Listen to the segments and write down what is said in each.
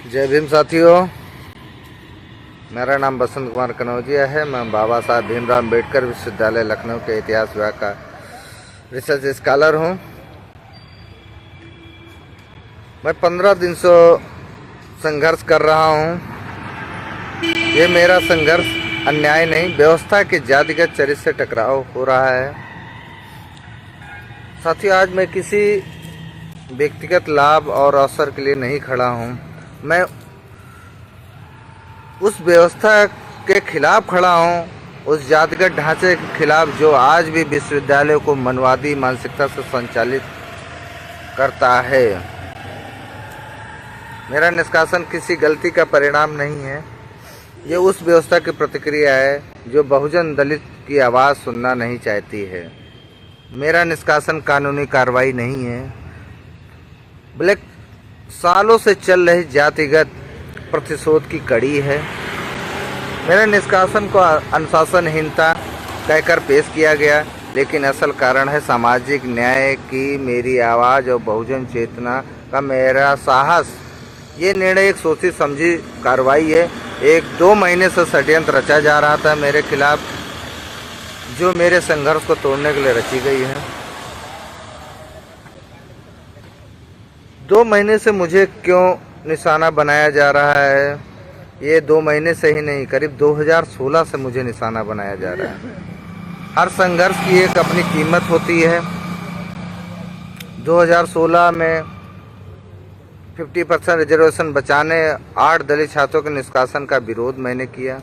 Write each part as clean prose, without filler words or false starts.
जय भीम साथियों। मेरा नाम बसंत कुमार कनौजिया है। मैं बाबा साहब भीमराव अम्बेडकर विश्वविद्यालय लखनऊ के इतिहास विभाग का रिसर्च स्कॉलर हूँ। मैं 15 दिन से संघर्ष कर रहा हूँ। ये मेरा संघर्ष अन्याय नहीं, व्यवस्था के जातिगत चरित्र से टकराव हो रहा है। साथियों, आज मैं किसी व्यक्तिगत लाभ और अवसर के लिए नहीं खड़ा हूँ। मैं उस व्यवस्था के खिलाफ खड़ा हूँ, उस जातिगत ढांचे के खिलाफ जो आज भी विश्वविद्यालयों को मनवादी मानसिकता से संचालित करता है। मेरा निष्कासन किसी गलती का परिणाम नहीं है, ये उस व्यवस्था की प्रतिक्रिया है जो बहुजन दलित की आवाज़ सुनना नहीं चाहती है। मेरा निष्कासन कानूनी कार्रवाई नहीं है, बल्कि सालों से चल रही जातिगत प्रतिशोध की कड़ी है। मेरे निष्कासन को अनुशासनहीनता कहकर पेश किया गया, लेकिन असल कारण है सामाजिक न्याय की मेरी आवाज़ और बहुजन चेतना का मेरा साहस। ये निर्णय एक सोची समझी कार्रवाई है। 1-2 महीने से षड्यंत्र रचा जा रहा था मेरे खिलाफ, जो मेरे संघर्ष को तोड़ने के लिए रची गई है। 2 महीने से मुझे क्यों निशाना बनाया जा रहा है? ये 2 महीने से ही नहीं, करीब 2016 से मुझे निशाना बनाया जा रहा है। हर संघर्ष की एक अपनी कीमत होती है। 2016 में 50% रिजर्वेशन बचाने 8 दलित छात्रों के निष्कासन का विरोध मैंने किया।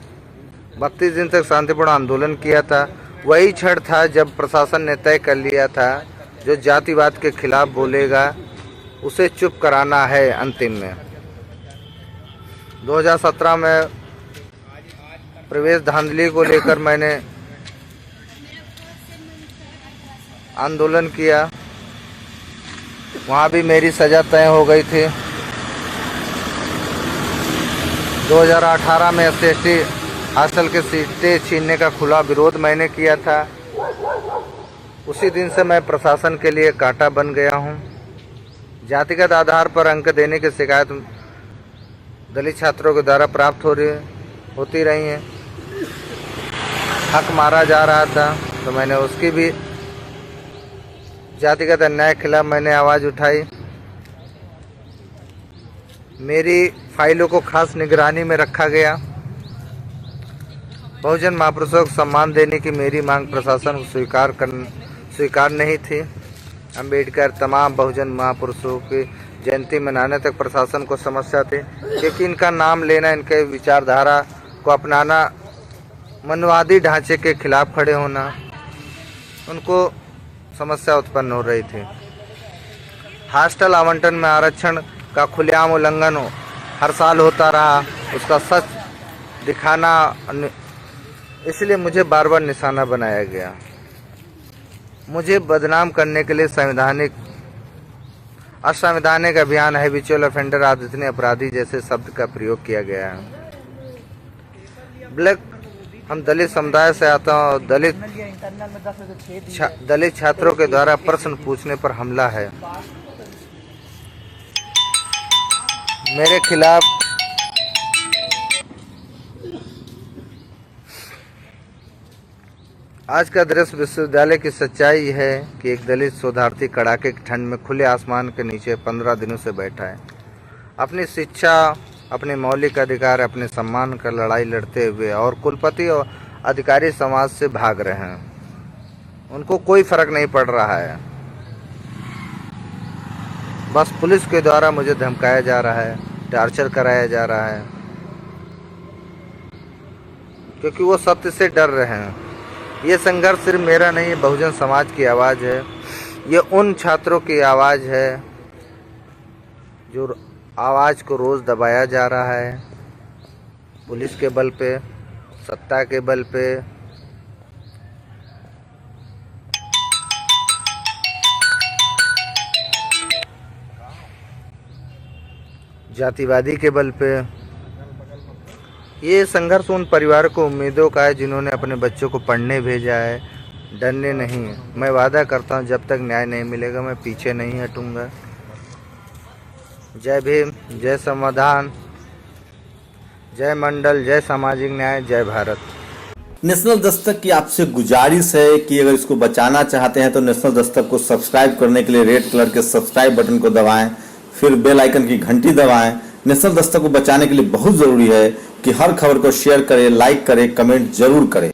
32 दिन तक शांतिपूर्ण आंदोलन किया था। वही क्षण था जब प्रशासन ने तय कर लिया था, जो जातिवाद के खिलाफ बोलेगा उसे चुप कराना है। अंतिम में 2017 में प्रवेश धांधली को लेकर मैंने आंदोलन किया। वहाँ भी मेरी सज़ा तय हो गई थी। 2018 में SC/ST हॉस्टल के सीटें छीनने का खुला विरोध मैंने किया था। उसी दिन से मैं प्रशासन के लिए कांटा बन गया हूँ। जातिगत आधार पर अंक देने की शिकायत दलित छात्रों के द्वारा प्राप्त होती रही हैं। हक मारा जा रहा था, तो मैंने उसकी भी जातिगत अन्याय के खिलाफ मैंने आवाज़ उठाई। मेरी फाइलों को खास निगरानी में रखा गया। बहुजन महापुरुषों को सम्मान देने की मेरी मांग प्रशासन को स्वीकार नहीं थी। अम्बेडकर तमाम बहुजन महापुरुषों की जयंती मनाने तक प्रशासन को समस्या थी, क्योंकि इनका नाम लेना, इनके विचारधारा को अपनाना, मनवादी ढांचे के खिलाफ खड़े होना, उनको समस्या उत्पन्न हो रही थी। हॉस्टल आवंटन में आरक्षण का खुलेआम उल्लंघन हर साल होता रहा, उसका सच दिखाना, इसलिए मुझे बार बार निशाना बनाया गया। मुझे बदनाम करने के लिए असंवैधानिक अभियान, हैबिचुअल ऑफेंडर आदि इतने अपराधी जैसे शब्द का प्रयोग किया गया है। हम दलित समुदाय से आता हूँ और दलित छात्रों के द्वारा प्रश्न पूछने पर हमला है। मेरे खिलाफ आज का दृश्य विश्वविद्यालय की सच्चाई है कि एक दलित शोधार्थी कड़ाके की ठंड में खुले आसमान के नीचे 15 दिनों से बैठा है। अपनी शिक्षा, अपने मौलिक अधिकार, अपने सम्मान का लड़ाई लड़ते हुए, और कुलपति और अधिकारी समाज से भाग रहे हैं। उनको कोई फर्क नहीं पड़ रहा है। बस पुलिस के द्वारा मुझे धमकाया जा रहा है, टॉर्चर कराया जा रहा है, क्योंकि वो सत्य से डर रहे हैं। ये संघर्ष सिर्फ मेरा नहीं है, बहुजन समाज की आवाज़ है। ये उन छात्रों की आवाज़ है जो आवाज़ को रोज़ दबाया जा रहा है, पुलिस के बल पे, सत्ता के बल पे, जातिवादी के बल पे। ये संघर्ष उन परिवारों को उम्मीदों का है जिन्होंने अपने बच्चों को पढ़ने भेजा है, डरने नहीं। मैं वादा करता हूँ, जब तक न्याय नहीं मिलेगा मैं पीछे नहीं हटूंगा। जय भीम, जय संविधान, जय मंडल, जय सामाजिक न्याय, जय भारत। नेशनल दस्तक की आपसे गुजारिश है कि अगर इसको बचाना चाहते हैं तो नेशनल दस्तक को सब्सक्राइब करने के लिए रेड कलर के सब्सक्राइब बटन को दबाएं, फिर बेल आइकन की घंटी दबाएं। नेशनल दस्तक को बचाने के लिए बहुत जरूरी है कि हर खबर को शेयर करें, लाइक करें, कमेंट जरूर करें।